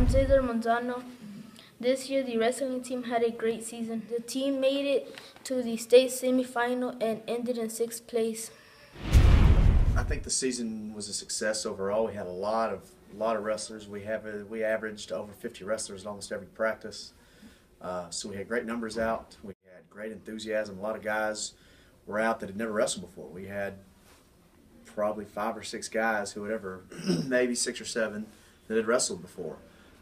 I'm Cesar Manzano. This year, the wrestling team had a great season. The team made it to the state semifinal and ended in 6th place. I think the season was a success overall. We had a lot of wrestlers. We averaged over 50 wrestlers in almost every practice. So we had great numbers out. We had great enthusiasm. A lot of guys were out that had never wrestled before. We had probably 5 or 6 guys who had ever, maybe 6 or 7, that had wrestled before.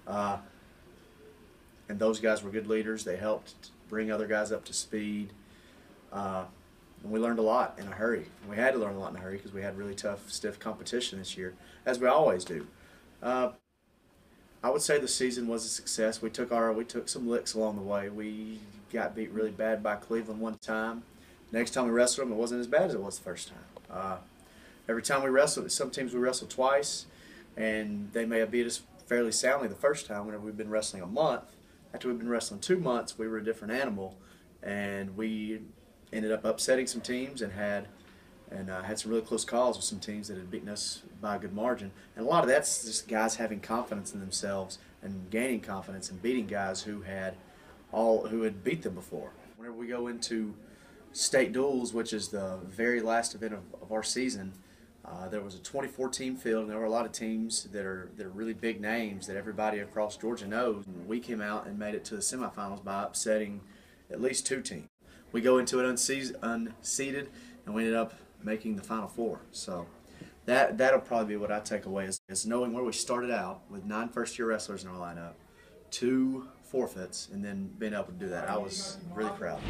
And those guys were good leaders. They helped bring other guys up to speed. And we learned a lot in a hurry. And we had to learn a lot in a hurry because we had really tough, stiff competition this year, as we always do. I would say the season was a success. We took some licks along the way. We got beat really bad by Cleveland one time. Next time we wrestled them, it wasn't as bad as it was the first time. Every time we wrestled, some teams we wrestled twice, and they may have beat us fairly soundly the first time. Whenever we've been wrestling a month, after we've been wrestling 2 months, we were a different animal, and we ended up upsetting some teams and had some really close calls with some teams that had beaten us by a good margin. And a lot of that's just guys having confidence in themselves and gaining confidence and beating guys who had beat them before. Whenever we go into state duels, which is the very last event of our season, there was a 24-team field, and there were a lot of teams that are really big names that everybody across Georgia knows. And we came out and made it to the semifinals by upsetting at least 2 teams. We go into it unseeded, and we ended up making the Final Four. So that'll probably be what I take away is knowing where we started out with 9 first-year wrestlers in our lineup, 2 forfeits, and then being able to do that. I was really proud.